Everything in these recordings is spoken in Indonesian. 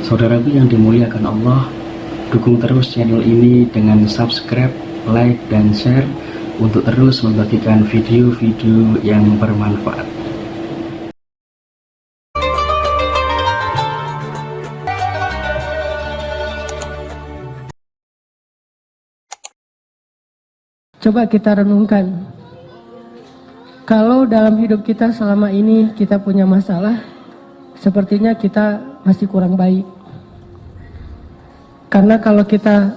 Saudaraku yang dimuliakan Allah, dukung terus channel ini dengan subscribe, like, dan share untuk terus membagikan video-video yang bermanfaat. Coba kita renungkan, kalau dalam hidup kita selama ini kita punya masalah, sepertinya kita masih kurang baik. Karena kalau kita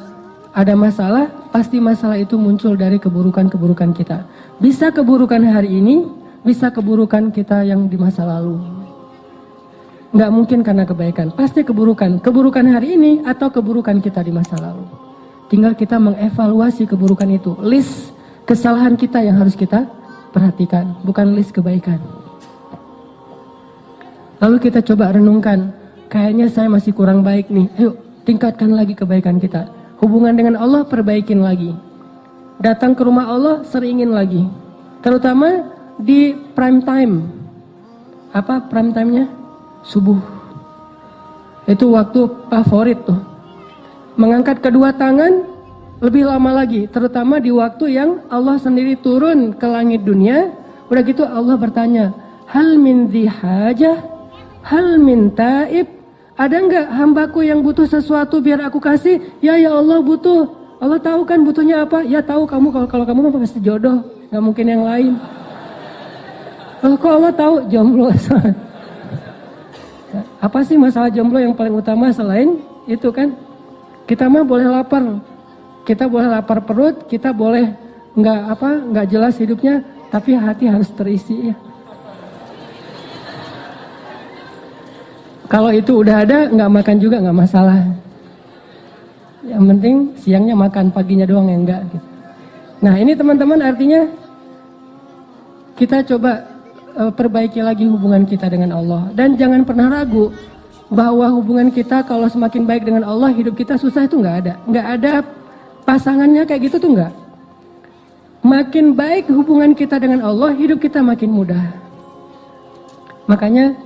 ada masalah, pasti masalah itu muncul dari keburukan-keburukan kita. Bisa keburukan hari ini, bisa keburukan kita yang di masa lalu. Nggak mungkin karena kebaikan, pasti keburukan. Keburukan hari ini atau keburukan kita di masa lalu. Tinggal kita mengevaluasi keburukan itu. List kesalahan kita yang harus kita perhatikan, bukan list kebaikan. Lalu kita coba renungkan, kayaknya saya masih kurang baik nih. Ayo tingkatkan lagi kebaikan kita. Hubungan dengan Allah perbaikin lagi. Datang ke rumah Allah seringin lagi. Terutama di prime time. Apa prime time-nya? Subuh. Itu waktu favorit tuh. Mengangkat kedua tangan lebih lama lagi, terutama di waktu yang Allah sendiri turun ke langit dunia. Udah gitu Allah bertanya, hal min dhi hajah, hal min taib, ada enggak hambaku yang butuh sesuatu biar aku kasih? Ya Allah butuh. Allah tahu kan butuhnya apa? Ya tahu kamu, kalau kamu mah pasti jodoh, nggak mungkin yang lain. Kok Allah tahu? Jomblo. Apa sih masalah jomblo yang paling utama selain itu kan? Kita mah boleh lapar, kita boleh lapar perut, kita boleh nggak jelas hidupnya, tapi hati harus terisi ya. Kalau itu udah ada, nggak makan juga nggak masalah. Yang penting siangnya makan, paginya doang yang enggak. Gitu. Nah ini teman-teman artinya kita coba perbaiki lagi hubungan kita dengan Allah, dan jangan pernah ragu bahwa hubungan kita kalau semakin baik dengan Allah, hidup kita susah itu nggak ada pasangannya kayak gitu tuh nggak. Makin baik hubungan kita dengan Allah, hidup kita makin mudah. Makanya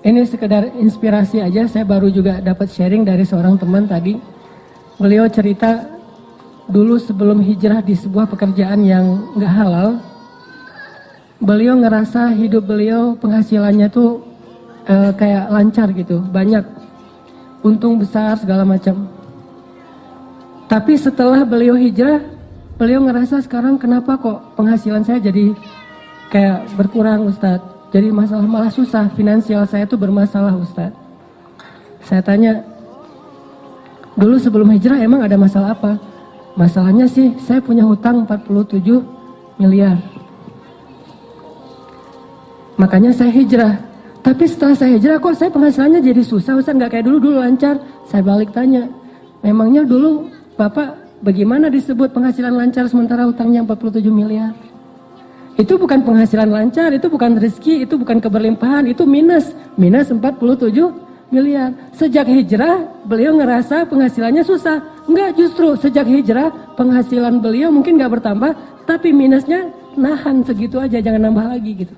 ini sekedar inspirasi aja, saya baru juga dapat sharing dari seorang teman tadi. Beliau cerita dulu sebelum hijrah di sebuah pekerjaan yang nggak halal, beliau ngerasa hidup beliau penghasilannya tuh kayak lancar gitu, banyak untung besar segala macam. Tapi setelah beliau hijrah, beliau ngerasa sekarang kenapa kok penghasilan saya jadi kayak berkurang Ustadz, jadi malah susah, finansial saya tuh bermasalah Ustadz. Saya tanya, dulu sebelum hijrah emang ada masalah apa? Masalahnya sih saya punya hutang 47 miliar, makanya saya hijrah. Tapi setelah saya hijrah kok saya penghasilannya jadi susah Ustaz, nggak kayak dulu lancar. Saya balik tanya, memangnya dulu Bapak bagaimana disebut penghasilan lancar sementara hutangnya 47 miliar? Itu bukan penghasilan lancar, itu bukan rezeki, itu bukan keberlimpahan, itu minus 47 miliar. Sejak hijrah beliau ngerasa penghasilannya susah. Enggak, justru sejak hijrah penghasilan beliau mungkin nggak bertambah, tapi minusnya nahan segitu aja, jangan nambah lagi gitu.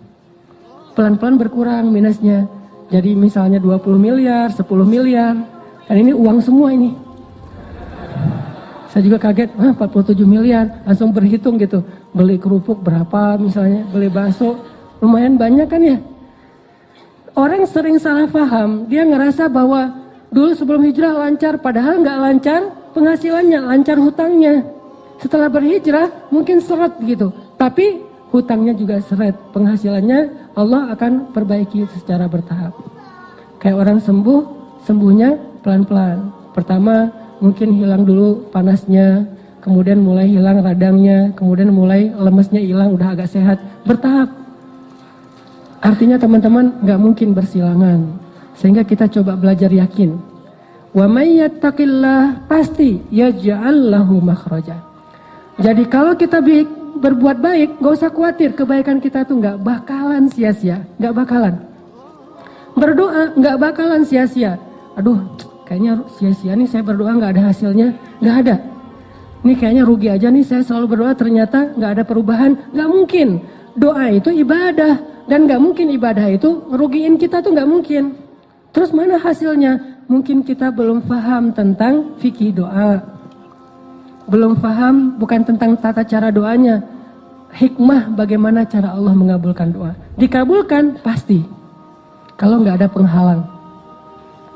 Pelan-pelan berkurang minusnya. Jadi misalnya 20 miliar, 10 miliar. Dan ini uang semua ini. Saya juga kaget, 47 miliar. Langsung berhitung gitu. Beli kerupuk berapa misalnya, beli bakso. Lumayan banyak kan ya. Orang sering salah paham. Dia ngerasa bahwa dulu sebelum hijrah lancar. Padahal nggak lancar penghasilannya, lancar hutangnya. Setelah berhijrah mungkin seret gitu. Tapi hutangnya juga seret, penghasilannya Allah akan perbaiki secara bertahap. Kayak orang sembuhnya pelan-pelan. Pertama mungkin hilang dulu panasnya, kemudian mulai hilang radangnya, kemudian mulai lemesnya hilang, udah agak sehat, bertahap. Artinya teman-teman nggak mungkin bersilangan. Sehingga kita coba belajar yakin. Wa may yattaqillah, pasti yaj'al lahu makhraja. Jadi kalau kita berbuat baik, gak usah khawatir, kebaikan kita tuh gak bakalan sia-sia, gak bakalan. Berdoa gak bakalan sia-sia. Aduh, kayaknya sia-sia nih saya berdoa gak ada hasilnya, gak ada. Ini kayaknya rugi aja nih saya selalu berdoa ternyata gak ada perubahan, gak mungkin. Doa itu ibadah, dan gak mungkin ibadah itu ngerugiin kita tuh gak mungkin. Terus mana hasilnya? mungkin kita belum paham tentang fikih doa. Belum paham bukan tentang tata cara doanya, hikmah bagaimana cara Allah mengabulkan doa. Dikabulkan pasti, kalau nggak ada penghalang.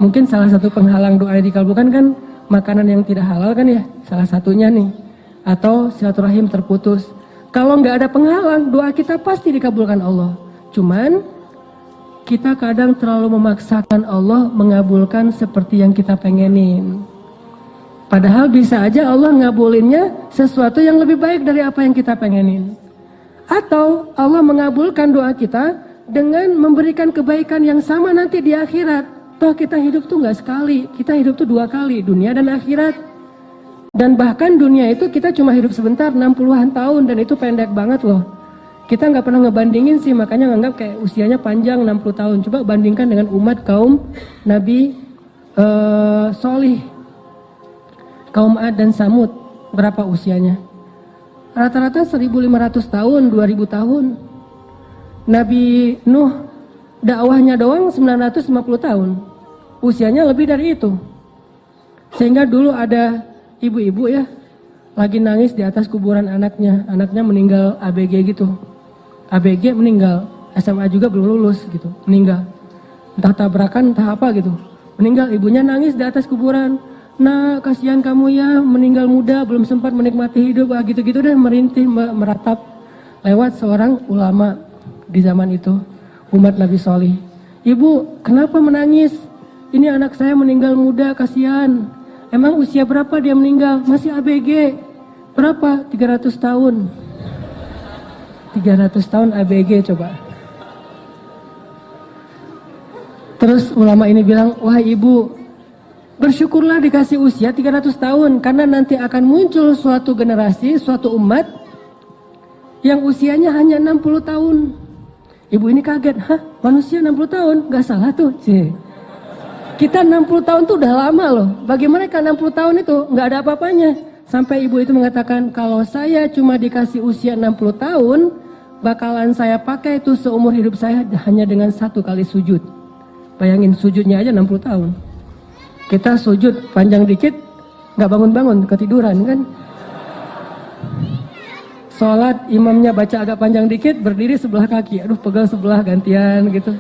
Mungkin salah satu penghalang doa yang dikabulkan kan makanan yang tidak halal kan ya, salah satunya nih. Atau silaturahim terputus. Kalau nggak ada penghalang, doa kita pasti dikabulkan Allah. Cuman kita kadang terlalu memaksakan Allah mengabulkan seperti yang kita pengenin. Padahal bisa aja Allah ngabulinnya sesuatu yang lebih baik dari apa yang kita pengenin. Atau Allah mengabulkan doa kita dengan memberikan kebaikan yang sama nanti di akhirat. Toh kita hidup tuh nggak sekali, kita hidup tuh 2 kali, dunia dan akhirat. Dan bahkan dunia itu kita cuma hidup sebentar, 60-an tahun, dan itu pendek banget loh. Kita nggak pernah ngebandingin sih, makanya nganggap kayak usianya panjang 60 tahun. Coba bandingkan dengan umat kaum Nabi Solih, kaum Ad dan Samud, berapa usianya? Rata-rata 1500 tahun, 2000 tahun. Nabi Nuh, dakwahnya doang 950 tahun. Usianya lebih dari itu. Sehingga dulu ada ibu-ibu ya, lagi nangis di atas kuburan anaknya. Anaknya meninggal ABG gitu. ABG meninggal, SMA juga belum lulus gitu, meninggal. Entah tabrakan, entah apa gitu. Meninggal, ibunya nangis di atas kuburan. Nah, kasihan kamu ya, meninggal muda, belum sempat menikmati hidup, gitu-gitu deh, merintih, meratap. Lewat seorang ulama di zaman itu, umat Nabi Solih. Ibu, kenapa menangis? Ini anak saya meninggal muda, kasihan. Emang usia berapa dia meninggal? Masih ABG. Berapa? 300 tahun. 300 tahun ABG coba. Terus ulama ini bilang, wah ibu, bersyukurlah dikasih usia 300 tahun, karena nanti akan muncul suatu generasi, suatu umat yang usianya hanya 60 tahun. Ibu ini kaget, hah manusia 60 tahun? Gak salah tuh, kita 60 tahun tuh udah lama loh. Bagi mereka 60 tahun itu gak ada apa-apanya. Sampai ibu itu mengatakan, kalau saya cuma dikasih usia 60 tahun, bakalan saya pakai itu seumur hidup saya hanya dengan 1 kali sujud. Bayangin sujudnya aja 60 tahun. Kita sujud panjang dikit, nggak bangun-bangun, ketiduran kan. Sholat imamnya baca agak panjang dikit, berdiri sebelah kaki, aduh pegel sebelah gantian gitu.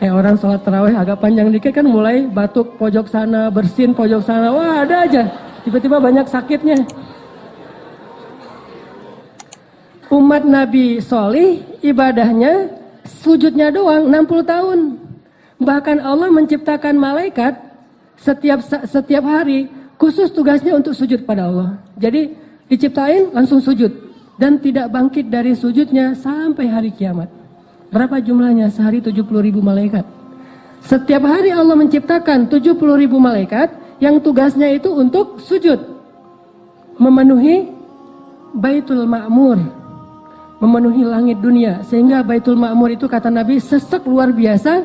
Kayak orang sholat tarawih agak panjang dikit kan mulai batuk pojok sana, bersin pojok sana, wah ada aja. Tiba-tiba banyak sakitnya. Umat Nabi Solih ibadahnya sujudnya doang 60 tahun. Bahkan Allah menciptakan malaikat setiap hari khusus tugasnya untuk sujud pada Allah. Jadi diciptain langsung sujud dan tidak bangkit dari sujudnya sampai hari kiamat. Berapa jumlahnya? Sehari 70.000 malaikat. Setiap hari Allah menciptakan 70.000 malaikat yang tugasnya itu untuk sujud, memenuhi Baitul Ma'mur, memenuhi langit dunia. Sehingga Baitul Ma'mur itu kata Nabi sesek luar biasa.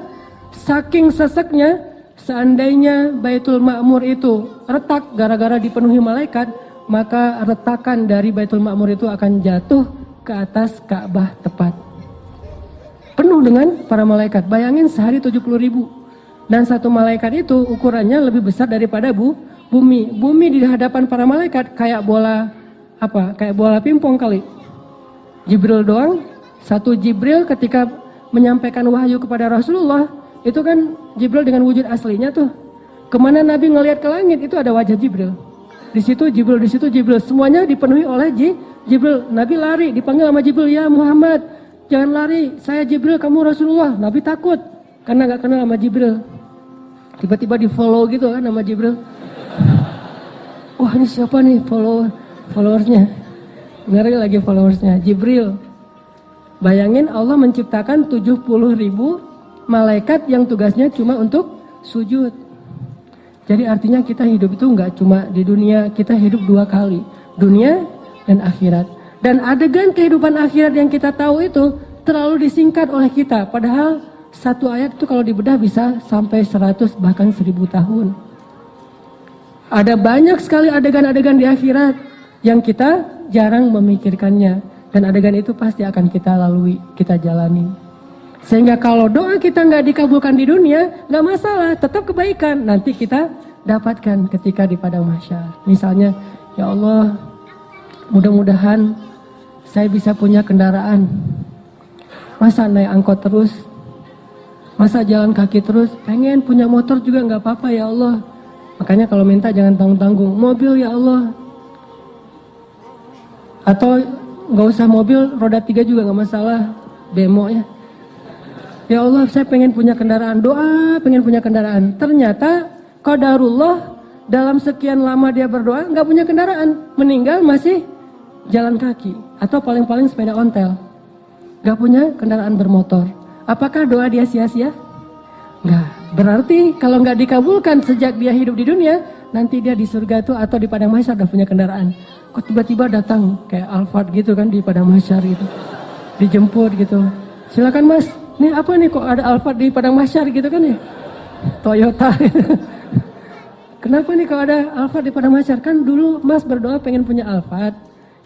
Saking seseknya, seandainya Baitul Ma'mur itu retak gara-gara dipenuhi malaikat, maka retakan dari Baitul Ma'mur itu akan jatuh ke atas Ka'bah tepat. Penuh dengan para malaikat. Bayangin sehari 70.000. Dan satu malaikat itu ukurannya lebih besar daripada bumi. Bumi di hadapan para malaikat kayak bola kayak bola pingpong kali. Jibril doang. Satu Jibril ketika menyampaikan wahyu kepada Rasulullah, itu kan Jibril dengan wujud aslinya tuh. Kemana Nabi ngelihat ke langit itu ada wajah Jibril. Di situ Jibril, semuanya dipenuhi oleh Jibril. Nabi lari, dipanggil sama Jibril, ya Muhammad, jangan lari, saya Jibril, kamu Rasulullah. Nabi takut karena gak kenal sama Jibril. Tiba-tiba di follow gitu kan sama Jibril. Wah ini siapa nih followersnya? Ngeri lagi followersnya, Jibril. Bayangin Allah menciptakan 70.000 malaikat yang tugasnya cuma untuk sujud. Jadi artinya kita hidup itu nggak cuma di dunia, kita hidup 2 kali, dunia dan akhirat. Dan adegan kehidupan akhirat yang kita tahu itu terlalu disingkat oleh kita. Padahal satu ayat itu kalau dibedah bisa sampai 100 bahkan 1000 tahun. Ada banyak sekali adegan-adegan di akhirat yang kita jarang memikirkannya. Dan adegan itu pasti akan kita lalui, kita jalani. Sehingga kalau doa kita nggak dikabulkan di dunia, nggak masalah, tetap kebaikan. Nanti kita dapatkan ketika di padang mahsyar. Misalnya, ya Allah, mudah-mudahan saya bisa punya kendaraan. Masa naik angkot terus? Masa jalan kaki terus? Pengen punya motor juga nggak apa-apa ya Allah. Makanya kalau minta jangan tanggung-tanggung. Mobil ya Allah. Atau nggak usah mobil, roda 3 juga nggak masalah. Bemo ya. Ya Allah, saya pengen punya kendaraan. Doa, pengen punya kendaraan. Ternyata qadarullah, dalam sekian lama dia berdoa nggak punya kendaraan, meninggal masih jalan kaki atau paling-paling sepeda ontel, nggak punya kendaraan bermotor. Apakah doa dia sia-sia? Nggak. Berarti kalau nggak dikabulkan sejak dia hidup di dunia, nanti dia di surga tuh atau di padang mahsyar udah punya kendaraan. Kok tiba-tiba datang kayak Alphard gitu kan di padang mahsyar gitu, dijemput gitu. Silakan Mas, nih apa nih kok ada Alphard di padang mahsyar gitu kan ya? Toyota. Kenapa nih kalau ada Alphard di padang mahsyar? Kan dulu Mas berdoa pengen punya Alphard.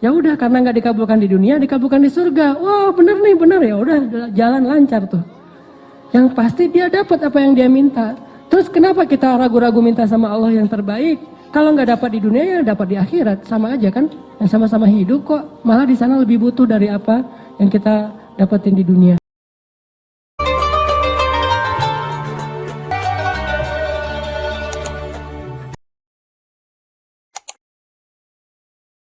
Ya udah, karena nggak dikabulkan di dunia, dikabulkan di surga. Wah bener nih, bener ya. Udah jalan lancar tuh. Yang pasti dia dapat apa yang dia minta. Terus kenapa kita ragu-ragu minta sama Allah yang terbaik? Kalau nggak dapat di dunia ya dapat di akhirat, sama aja kan? Yang sama-sama hidup kok. Malah di sana lebih butuh dari apa yang kita dapetin di dunia.